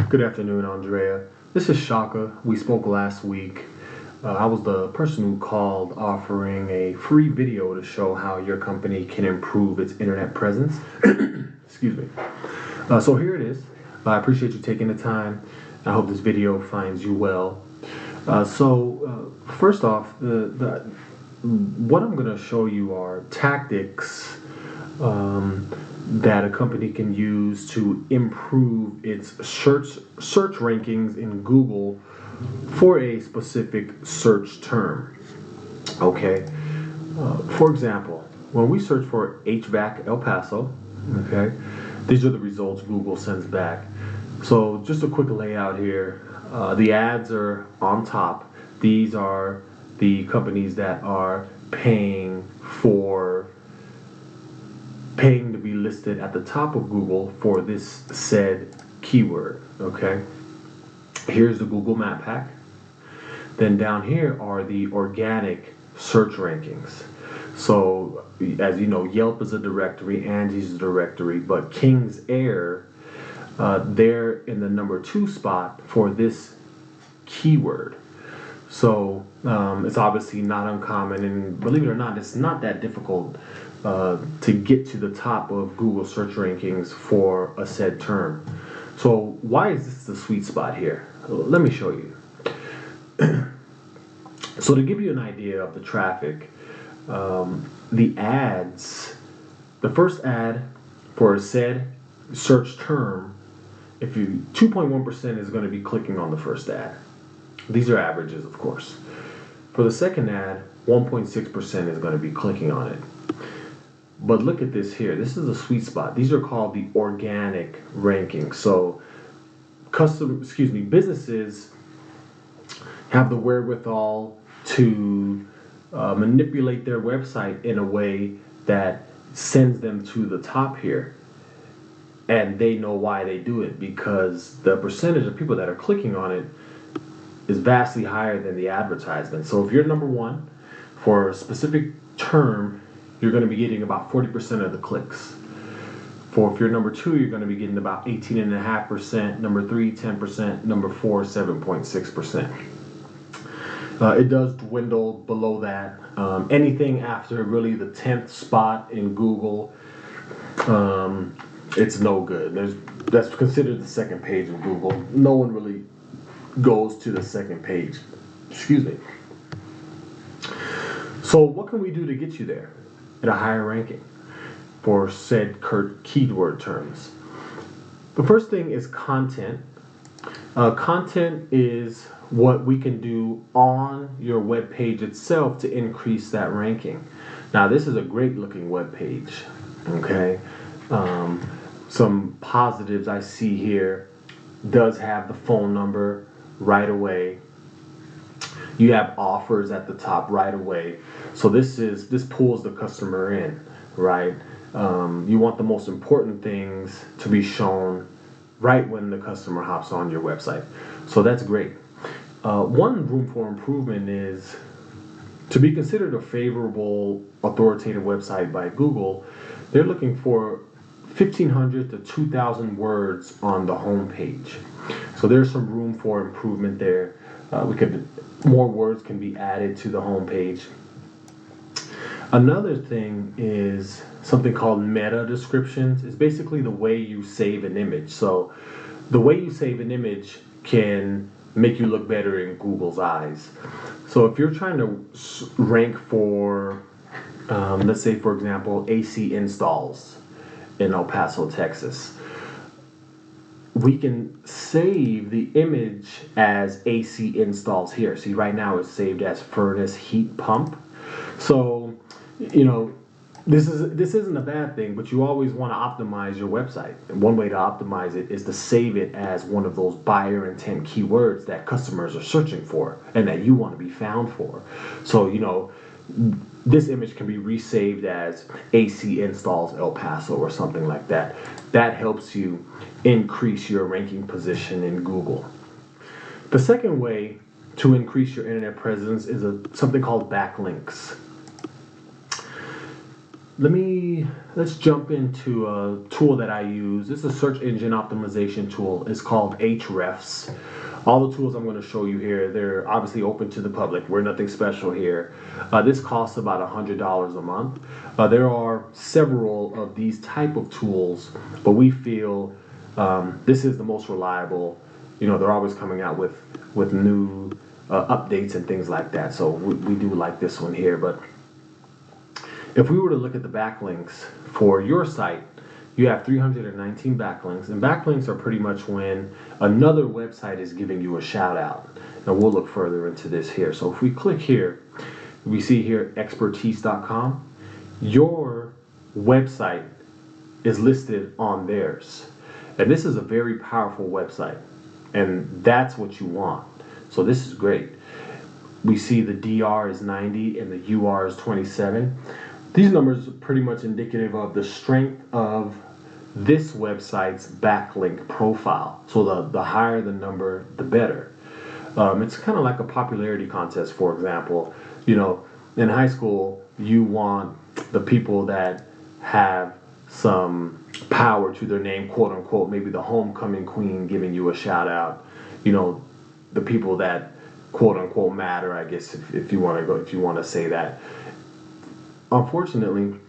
Good afternoon, Andrea. This is Shaka. We spoke last week. I was the person who called offering a free video to show how your company can improve its internet presence. Excuse me. So here it is. I appreciate you taking the time. I hope this video finds you well. First off, what I'm going to show you are tactics that a company can use to improve its search rankings in Google for a specific search term. Okay. For example, when we search for HVAC El Paso, okay, these are the results Google sends back. So just a quick layout here. The ads are on top. These are the companies that are paying to be listed at the top of Google for this said keyword. Okay. Here's the Google Map Pack. Then down here are the organic search rankings. So as you know, Yelp is a directory, Angie's a directory, but King's Air, they're in the number 2 spot for this keyword. So it's obviously not uncommon, and believe it or not, it's not that difficult to get to the top of Google search rankings for a said term. So why is this the sweet spot here? Let me show you. So to give you an idea of the traffic, the ads, the first ad for a said search term, 2.1% is going to be clicking on the first ad. These are averages, of course. For the second ad, 1.6% is going to be clicking on it. But look at this here. This is a sweet spot. These are called the organic rankings. So businesses have the wherewithal to manipulate their website in a way that sends them to the top here. And they know why they do it, because the percentage of people that are clicking on it is vastly higher than the advertisement. So if you're number 1 for a specific term, you're going to be getting about 40% of the clicks. If you're number 2, you're going to be getting about 18.5%, number 3, 10%, number 4, 7.6%. It does dwindle below that. Anything after really the 10th spot in Google, it's no good. That's considered the second page of Google. No one really goes to the second page. Excuse me. So what can we do to get you there at a higher ranking for said keyword terms? The first thing is content. Content is what we can do on your web page itself to increase that ranking. Now, this is a great looking web page. Okay. Some positives I see here: does have the phone number right away. You have offers at the top right away. So this pulls the customer in, right? You want the most important things to be shown right when the customer hops on your website. So that's great. One room for improvement is to be considered a favorable authoritative website by Google. They're looking for 1,500 to 2,000 words on the home page. So there's some room for improvement there. More words can be added to the home page. Another thing is something called meta descriptions. It's basically the way you save an image. So the way you save an image can make you look better in Google's eyes. So if you're trying to rank for, let's say for example, AC installs in El Paso, Texas, we can save the image as AC installs here. See, right now it's saved as furnace heat pump. So, this isn't a bad thing, but you always want to optimize your website. And one way to optimize it is to save it as one of those buyer intent keywords that customers are searching for and that you want to be found for. So, this image can be resaved as AC installs El Paso or something like that. That helps you increase your ranking position in Google. The second way to increase your internet presence is something called backlinks. let's jump into a tool that I use. This is a search engine optimization tool. It's called Ahrefs. All the tools I'm going to show you here, they're obviously open to the public. We're nothing special here. This costs about $100 a month. There are several of these type of tools, but we feel this is the most reliable. They're always coming out with new updates and things like that. So we do like this one here. But if we were to look at the backlinks for your site, you have 319 backlinks, and backlinks are pretty much when another website is giving you a shout out. And we'll look further into this here. So if we click here, we see here expertise.com. Your website is listed on theirs. And this is a very powerful website, and that's what you want. So this is great. We see the DR is 90 and the UR is 27. These numbers are pretty much indicative of the strength of this website's backlink profile. So the higher the number, the better. It's kind of like a popularity contest, for example. In high school, you want the people that have some power to their name, quote unquote, maybe the homecoming queen giving you a shout out. The people that quote unquote matter, I guess, if you want to say that. Unfortunately,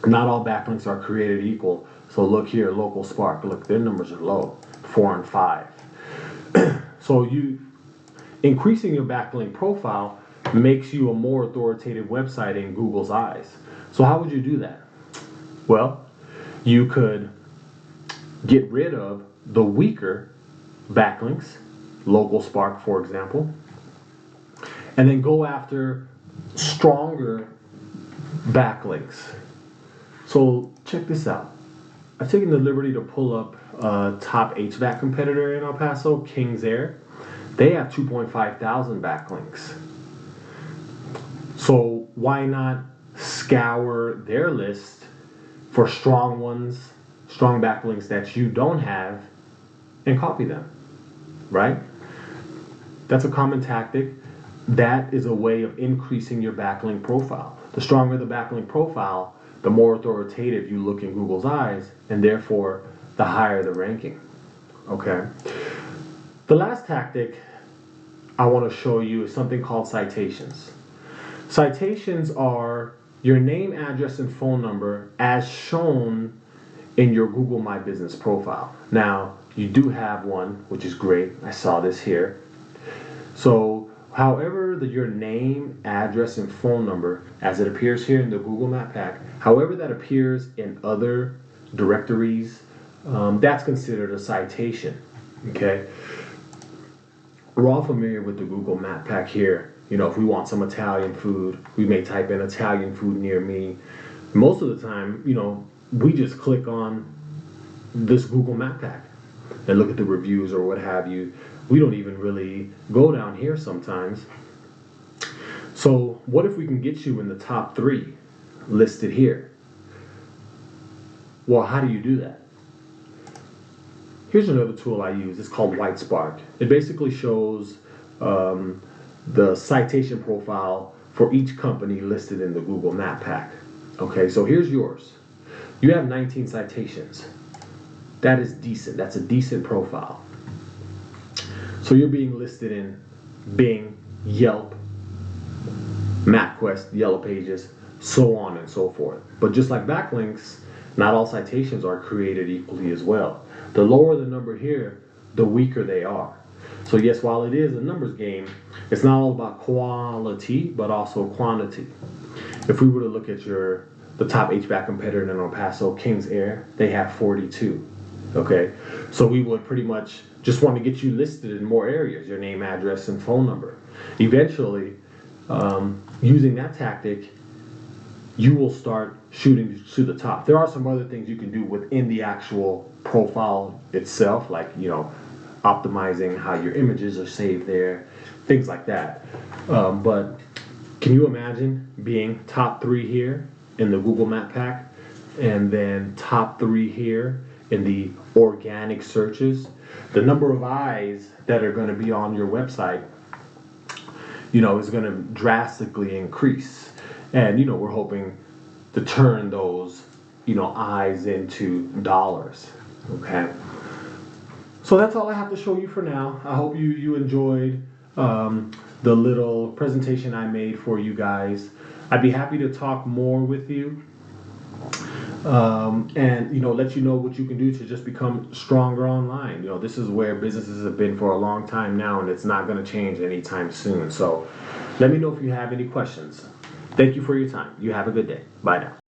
not all backlinks are created equal. So look here, Local Spark. Look, their numbers are low, 4 and 5. So increasing your backlink profile makes you a more authoritative website in Google's eyes. So how would you do that? Well, you could get rid of the weaker backlinks, Local Spark, for example, and then go after stronger backlinks. So check this out. I've taken the liberty to pull up a top HVAC competitor in El Paso, King's Air. They have 2.5 thousand backlinks. So why not scour their list for strong ones, strong backlinks that you don't have, and copy them, right? That's a common tactic. That is a way of increasing your backlink profile. The stronger the backlink profile, the more authoritative you look in Google's eyes, and therefore the higher the ranking. Okay. The last tactic I want to show you is something called citations. Citations are your name, address, and phone number as shown in your Google My Business profile. Now, you do have one, which is great. I saw this here. So, however your name, address, and phone number, as it appears here in the Google Map Pack, however that appears in other directories, that's considered a citation. Okay? We're all familiar with the Google Map Pack here. If we want some Italian food, we may type in Italian food near me. Most of the time, we just click on this Google Map Pack and look at the reviews or what have you. We don't even really go down here sometimes. So what if we can get you in the top 3 listed here? Well, how do you do that? Here's another tool I use. It's called White Spark. It basically shows the citation profile for each company listed in the Google Map Pack. Okay, so here's yours. You have 19 citations. That is decent. That's a decent profile. So you're being listed in Bing, Yelp, MapQuest, Yellow Pages, so on and so forth. But just like backlinks, not all citations are created equally as well. The lower the number here, the weaker they are. So yes, while it is a numbers game, it's not all about quality, but also quantity. If we were to look at the top HVAC competitor in El Paso, King's Air, they have 42. Okay, so we would pretty much just want to get you listed in more areas, your name, address, and phone number. Eventually, using that tactic, you will start shooting to the top. There are some other things you can do within the actual profile itself, like optimizing how your images are saved there, things like that. But can you imagine being top 3 here in the Google Map Pack, and then top 3 here in the organic searches? The number of eyes that are going to be on your website, is going to drastically increase. And, we're hoping to turn those, I's into dollars. Okay. So that's all I have to show you for now. I hope you enjoyed the little presentation I made for you guys. I'd be happy to talk more with you, and let you know what you can do to just become stronger online. This is where businesses have been for a long time now, and it's not going to change anytime soon. So let me know if you have any questions. Thank you for your time. You have a good day. Bye now.